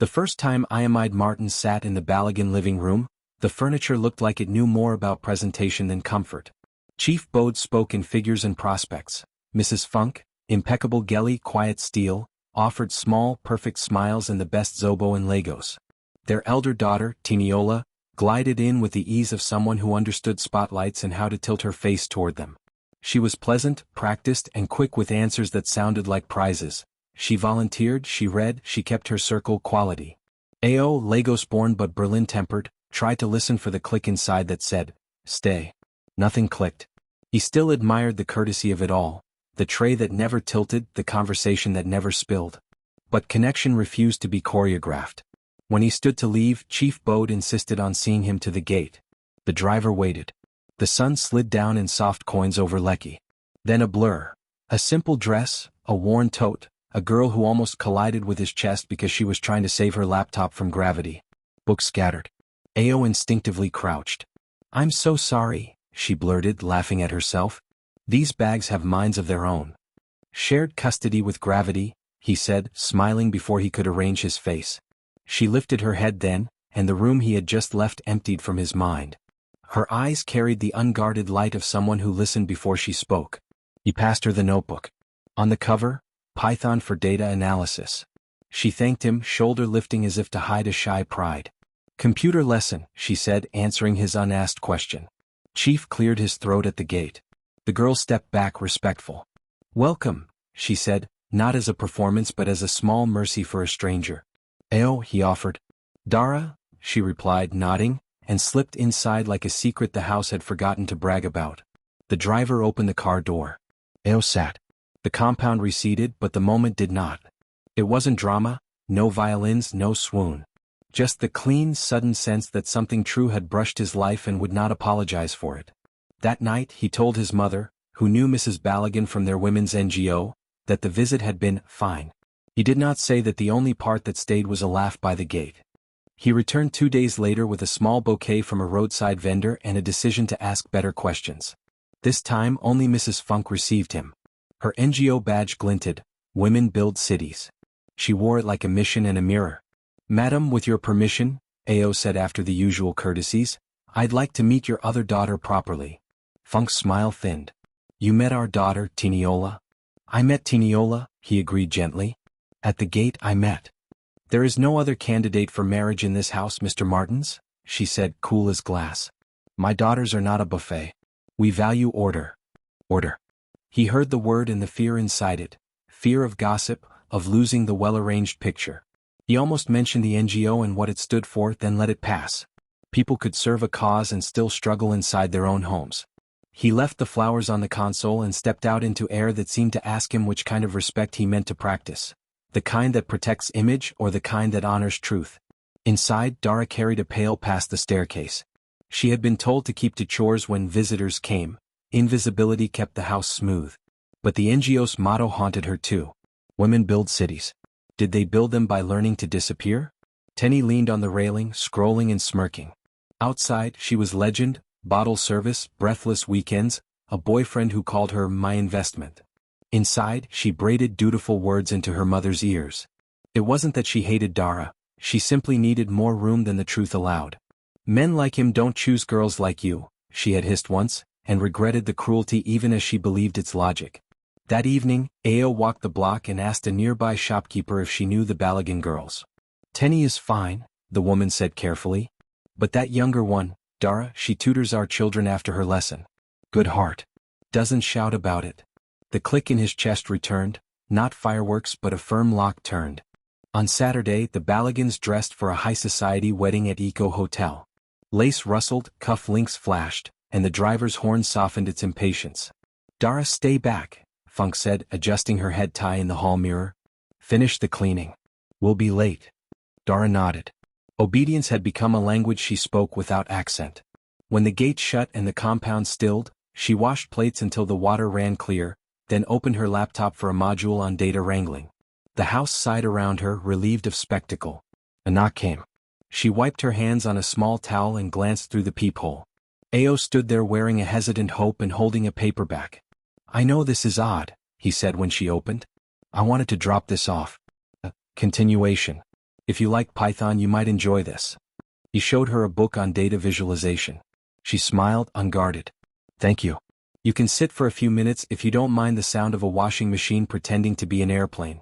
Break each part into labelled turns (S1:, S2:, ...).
S1: The first time Iamide Martin sat in the Balogun living room, the furniture looked like it knew more about presentation than comfort. Chief Bode spoke in figures and prospects. Mrs. Funk, impeccable Gelly quiet steel, offered small, perfect smiles and the best Zobo in Lagos. Their elder daughter, Tiniola, glided in with the ease of someone who understood spotlights and how to tilt her face toward them. She was pleasant, practiced, and quick with answers that sounded like prizes. She volunteered, she read, she kept her circle quality. Ao, Lagos-born but Berlin-tempered, tried to listen for the click inside that said, "Stay." Nothing clicked. He still admired the courtesy of it all, the tray that never tilted, the conversation that never spilled. But connection refused to be choreographed. When he stood to leave, Chief Bode insisted on seeing him to the gate. The driver waited. The sun slid down in soft coins over Lekki. Then a blur. A simple dress, a worn tote, a girl who almost collided with his chest because she was trying to save her laptop from gravity. Books scattered. Ao instinctively crouched. "I'm so sorry," she blurted, laughing at herself. "These bags have minds of their own." "Shared custody with gravity," he said, smiling before he could arrange his face. She lifted her head then, and the room he had just left emptied from his mind. Her eyes carried the unguarded light of someone who listened before she spoke. He passed her the notebook. On the cover, Python for data analysis. She thanked him, shoulder lifting as if to hide a shy pride. "Computer lesson," she said, answering his unasked question. Chief cleared his throat at the gate. The girl stepped back, respectful. "Welcome," she said, not as a performance but as a small mercy for a stranger. "Ao," he offered. "Dara," she replied, nodding, and slipped inside like a secret the house had forgotten to brag about. The driver opened the car door. Ao sat. The compound receded, but the moment did not. It wasn't drama, no violins, no swoon. Just the clean, sudden sense that something true had brushed his life and would not apologize for it. That night, he told his mother, who knew Mrs. Balogun from their women's NGO, that the visit had been fine. He did not say that the only part that stayed was a laugh by the gate. He returned 2 days later with a small bouquet from a roadside vendor and a decision to ask better questions. This time only Mrs. Funk received him. Her NGO badge glinted, "Women Build Cities." She wore it like a mission and a mirror. "Madam, with your permission," Ao said after the usual courtesies, "I'd like to meet your other daughter properly." Funk's smile thinned. "You met our daughter, Tiniola?" "I met Tiniola," he agreed gently. "At the gate I met." "There is no other candidate for marriage in this house, Mr. Martins," she said, cool as glass. "My daughters are not a buffet. We value order." Order. He heard the word and the fear inside it. Fear of gossip, of losing the well-arranged picture. He almost mentioned the NGO and what it stood for, then let it pass. People could serve a cause and still struggle inside their own homes. He left the flowers on the console and stepped out into air that seemed to ask him which kind of respect he meant to practice. The kind that protects image or the kind that honors truth. Inside, Dara carried a pail past the staircase. She had been told to keep to chores when visitors came. Invisibility kept the house smooth. But the NGO's motto haunted her too. Women build cities. Did they build them by learning to disappear? Tenny leaned on the railing, scrolling and smirking. Outside, she was legend, bottle service, breathless weekends, a boyfriend who called her my investment. Inside, she braided dutiful words into her mother's ears. It wasn't that she hated Dara, she simply needed more room than the truth allowed. "Men like him don't choose girls like you," she had hissed once, and regretted the cruelty even as she believed its logic. That evening, Ao walked the block and asked a nearby shopkeeper if she knew the Balogun girls. "Tenny is fine," the woman said carefully. "But that younger one, Dara, she tutors our children after her lesson. Good heart. Doesn't shout about it." The click in his chest returned, not fireworks but a firm lock turned. On Saturday, the Baloguns dressed for a high society wedding at Eco Hotel. Lace rustled, cuff links flashed, and the driver's horn softened its impatience. "Dara, stay back," Funk said, adjusting her head tie in the hall mirror. "Finish the cleaning. We'll be late." Dara nodded. Obedience had become a language she spoke without accent. When the gate shut and the compound stilled, she washed plates until the water ran clear, then opened her laptop for a module on data wrangling. The house sighed around her, relieved of spectacle. A knock came. She wiped her hands on a small towel and glanced through the peephole. Ao stood there wearing a hesitant hope and holding a paperback. "I know this is odd," he said when she opened. "I wanted to drop this off." Continuation. If you like Python you might enjoy this. He showed her a book on data visualization. She smiled, unguarded. Thank you. You can sit for a few minutes if you don't mind the sound of a washing machine pretending to be an airplane.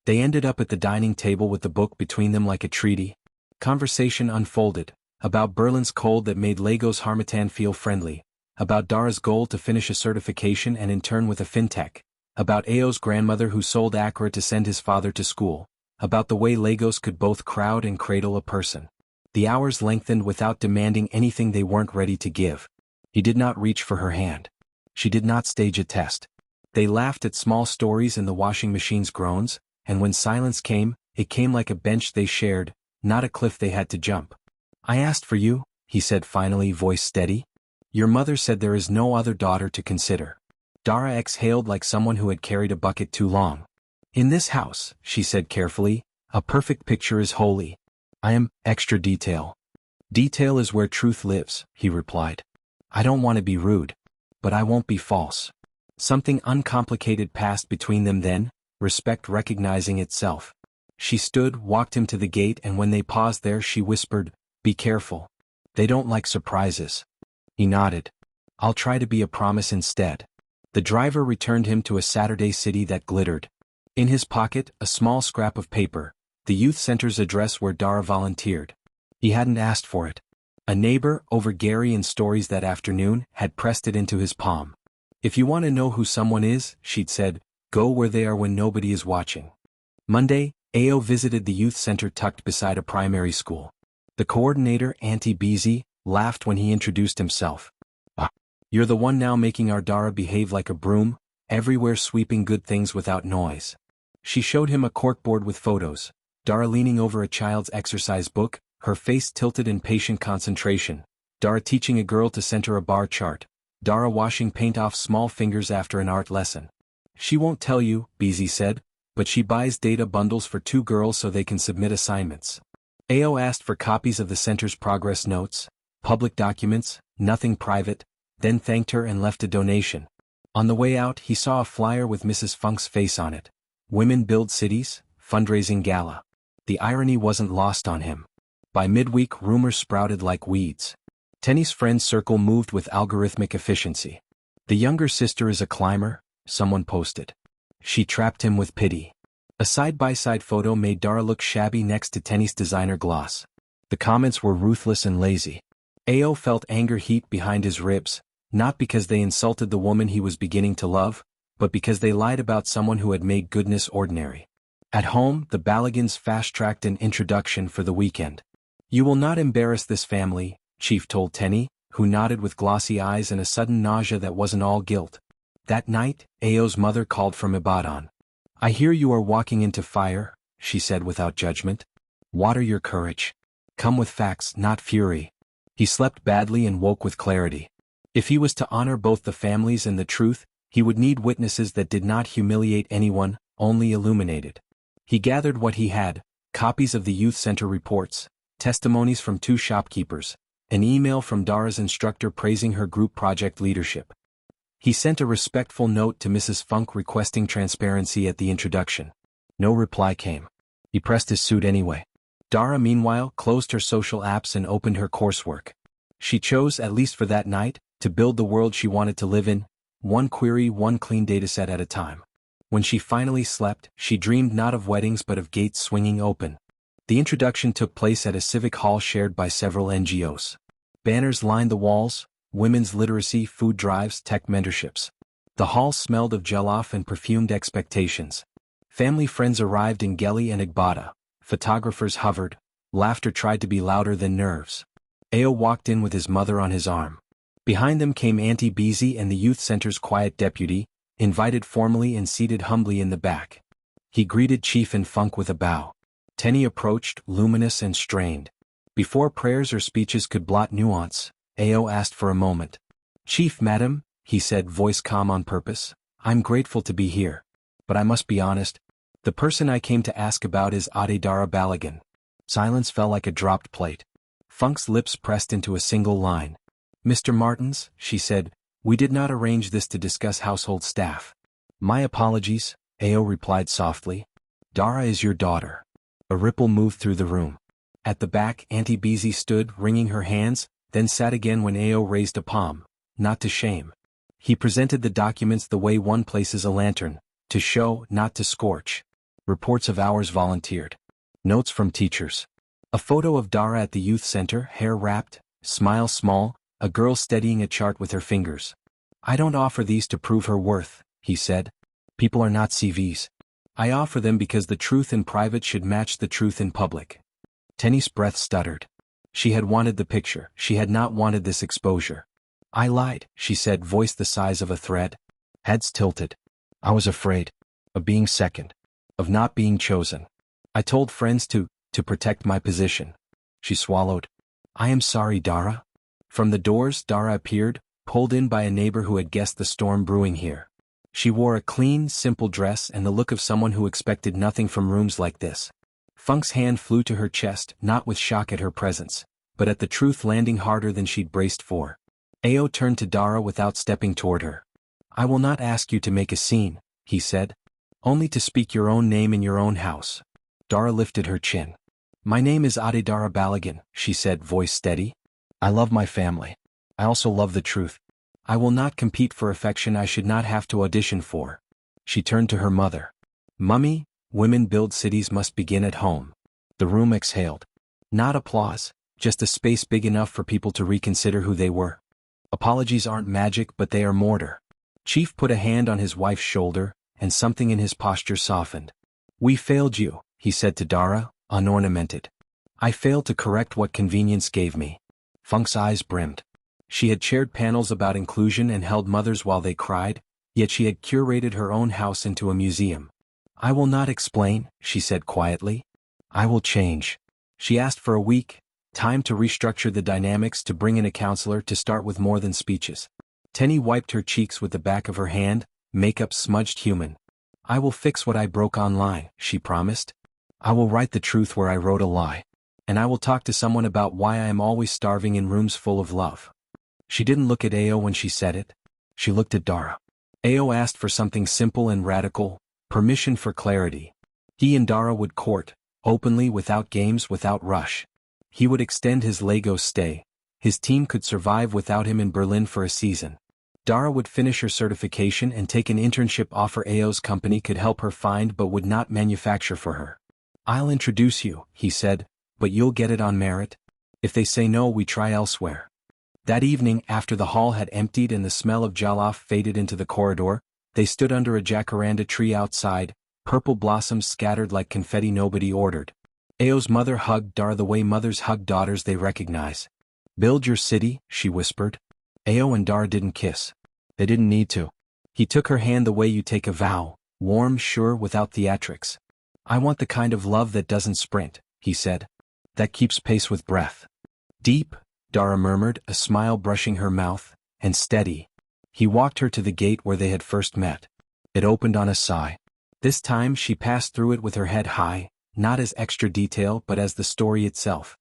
S1: They ended up at the dining table with the book between them like a treaty. Conversation unfolded, about Berlin's cold that made Lego's Harmattan feel friendly, about Dara's goal to finish a certification and intern with a fintech, about Ao's grandmother who sold Accra to send his father to school, about the way Legos could both crowd and cradle a person. The hours lengthened without demanding anything they weren't ready to give. He did not reach for her hand. She did not stage a test. They laughed at small stories and the washing machine's groans, and when silence came, it came like a bench they shared, not a cliff they had to jump. I asked for you, he said finally, voice steady. Your mother said there is no other daughter to consider. Dara exhaled like someone who had carried a bucket too long. In this house, she said carefully, a perfect picture is holy. I am extra detail. Detail is where truth lives, he replied. I don't want to be rude. But I won't be false. Something uncomplicated passed between them then, respect recognizing itself. She stood, walked him to the gate, and when they paused there she whispered, be careful. They don't like surprises. He nodded. I'll try to be a promise instead. The driver returned him to a Saturday city that glittered. In his pocket, a small scrap of paper, the youth center's address where Dara volunteered. He hadn't asked for it. A neighbor, over Gary and stories that afternoon, had pressed it into his palm. If you want to know who someone is, she'd said, go where they are when nobody is watching. Monday, Ao visited the youth center tucked beside a primary school. The coordinator, Auntie Beezy, laughed when he introduced himself. You're the one now making our Dara behave like a broom, everywhere sweeping good things without noise. She showed him a corkboard with photos, Dara leaning over a child's exercise book, her face tilted in patient concentration, Dara teaching a girl to center a bar chart, Dara washing paint off small fingers after an art lesson. She won't tell you, Beezy said, but she buys data bundles for 2 girls so they can submit assignments. Ao asked for copies of the center's progress notes, public documents, nothing private, then thanked her and left a donation. On the way out he saw a flyer with Mrs. Funk's face on it. Women Build Cities, fundraising gala. The irony wasn't lost on him. By midweek rumors sprouted like weeds. Tenny's friend circle moved with algorithmic efficiency. The younger sister is a climber, someone posted. She trapped him with pity. A side-by-side photo made Dara look shabby next to Tenny's designer gloss. The comments were ruthless and lazy. Ao felt anger heat behind his ribs, not because they insulted the woman he was beginning to love, but because they lied about someone who had made goodness ordinary. At home, the Balligans fast-tracked an introduction for the weekend. You will not embarrass this family, Chief told Tenny, who nodded with glossy eyes and a sudden nausea that wasn't all guilt. That night, Ao's mother called from Ibadan. I hear you are walking into fire, she said without judgment. Water your courage. Come with facts, not fury. He slept badly and woke with clarity. If he was to honor both the families and the truth, he would need witnesses that did not humiliate anyone, only illuminated. He gathered what he had, copies of the youth center reports, testimonies from 2 shopkeepers, an email from Dara's instructor praising her group project leadership. He sent a respectful note to Mrs. Funk requesting transparency at the introduction. No reply came. He pressed his suit anyway. Dara, meanwhile, closed her social apps and opened her coursework. She chose, at least for that night, to build the world she wanted to live in, one query, one clean dataset at a time. When she finally slept, she dreamed not of weddings but of gates swinging open. The introduction took place at a civic hall shared by several NGOs. Banners lined the walls, women's literacy, food drives, tech mentorships. The hall smelled of jollof and perfumed expectations. Family friends arrived in Geli and Igbata. Photographers hovered. Laughter tried to be louder than nerves. Ao walked in with his mother on his arm. Behind them came Auntie Beezy and the youth center's quiet deputy, invited formally and seated humbly in the back. He greeted Chief and Funk with a bow. Tenny approached, luminous and strained. Before prayers or speeches could blot nuance, Ao asked for a moment. Chief, madam, he said, voice calm on purpose, I'm grateful to be here. But I must be honest, the person I came to ask about is Ade Dara Balagan. Silence fell like a dropped plate. Funk's lips pressed into a single line. Mr. Martins, she said, we did not arrange this to discuss household staff. My apologies, Ao replied softly. Dara is your daughter. A ripple moved through the room. At the back, Auntie Beezy stood, wringing her hands, then sat again when Ao raised a palm, not to shame. He presented the documents the way one places a lantern, to show, not to scorch. Reports of hours volunteered. Notes from teachers. A photo of Dara at the youth center, hair wrapped, smile small, a girl steadying a chart with her fingers. I don't offer these to prove her worth, he said. People are not CVs. I offer them because the truth in private should match the truth in public. Tenny's breath stuttered. She had wanted the picture, she had not wanted this exposure. I lied, she said, voice the size of a thread. Heads tilted. I was afraid. Of being second. Of not being chosen. I told friends to protect my position. She swallowed. I am sorry, Dara. From the doors, Dara appeared, pulled in by a neighbor who had guessed the storm brewing here. She wore a clean, simple dress and the look of someone who expected nothing from rooms like this. Funk's hand flew to her chest, not with shock at her presence, but at the truth landing harder than she'd braced for. Ao turned to Dara without stepping toward her. I will not ask you to make a scene, he said. Only to speak your own name in your own house. Dara lifted her chin. My name is Dara Balagan, she said, voice steady. I love my family. I also love the truth. I will not compete for affection I should not have to audition for. She turned to her mother. Mummy, women build cities must begin at home. The room exhaled. Not applause, just a space big enough for people to reconsider who they were. Apologies aren't magic, but they are mortar. Chief put a hand on his wife's shoulder, and something in his posture softened. We failed you, he said to Dara, unornamented. I failed to correct what convenience gave me. Funk's eyes brimmed. She had chaired panels about inclusion and held mothers while they cried, yet she had curated her own house into a museum. I will not explain, she said quietly. I will change. She asked for a week, time to restructure the dynamics, to bring in a counselor, to start with more than speeches. Tenny wiped her cheeks with the back of her hand, makeup smudged human. I will fix what I broke online, she promised. I will write the truth where I wrote a lie. And I will talk to someone about why I am always starving in rooms full of love. She didn't look at Ao when she said it. She looked at Dara. Ao asked for something simple and radical, permission for clarity. He and Dara would court, openly, without games, without rush. He would extend his Lagos stay. His team could survive without him in Berlin for a season. Dara would finish her certification and take an internship offer Ao's company could help her find but would not manufacture for her. I'll introduce you, he said, but you'll get it on merit. If they say no, we try elsewhere. That evening, after the hall had emptied and the smell of jollof faded into the corridor, they stood under a jacaranda tree outside, purple blossoms scattered like confetti. Nobody ordered. Ao's mother hugged Dara the way mothers hug daughters they recognize. Build your city, she whispered. Ao and Dara didn't kiss. They didn't need to. He took her hand the way you take a vow, warm, sure, without theatrics. I want the kind of love that doesn't sprint, he said. That keeps pace with breath. Deep, Dara murmured, a smile brushing her mouth, and steady. He walked her to the gate where they had first met. It opened on a sigh. This time she passed through it with her head high, not as extra detail but as the story itself.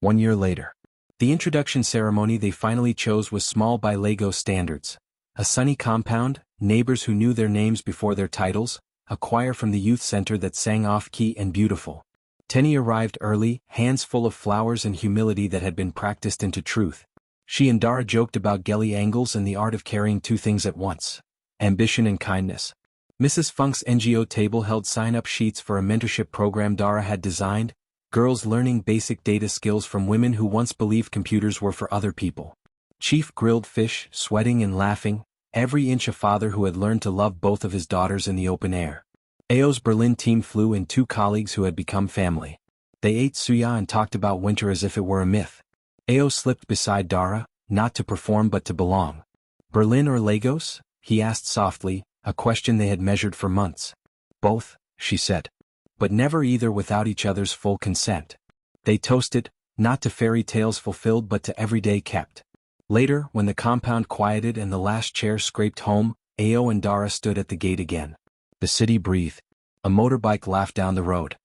S1: 1 year later. The introduction ceremony they finally chose was small by Lagos standards. A sunny compound, neighbors who knew their names before their titles, a choir from the youth center that sang off-key and beautiful. Tenny arrived early, hands full of flowers and humility that had been practiced into truth. She and Dara joked about Gelly angles and the art of carrying two things at once. Ambition and kindness. Mrs. Funk's NGO table held sign-up sheets for a mentorship program Dara had designed, girls learning basic data skills from women who once believed computers were for other people. Chief grilled fish, sweating and laughing, every inch a father who had learned to love both of his daughters in the open air. Ao's Berlin team flew in 2 colleagues who had become family. They ate suya and talked about winter as if it were a myth. Ao slipped beside Dara, not to perform but to belong. Berlin or Lagos? He asked softly, a question they had measured for months. Both, she said. But never either without each other's full consent. They toasted, not to fairy tales fulfilled but to everyday kept. Later, when the compound quieted and the last chair scraped home, Ao and Dara stood at the gate again. The city breathed. A motorbike laughed down the road.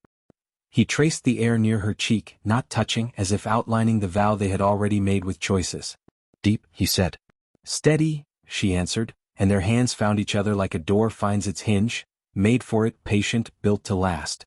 S1: He traced the air near her cheek, not touching, as if outlining the vow they had already made with choices. Deep, he said. Steady, she answered, and their hands found each other like a door finds its hinge, made for it, patient, built to last.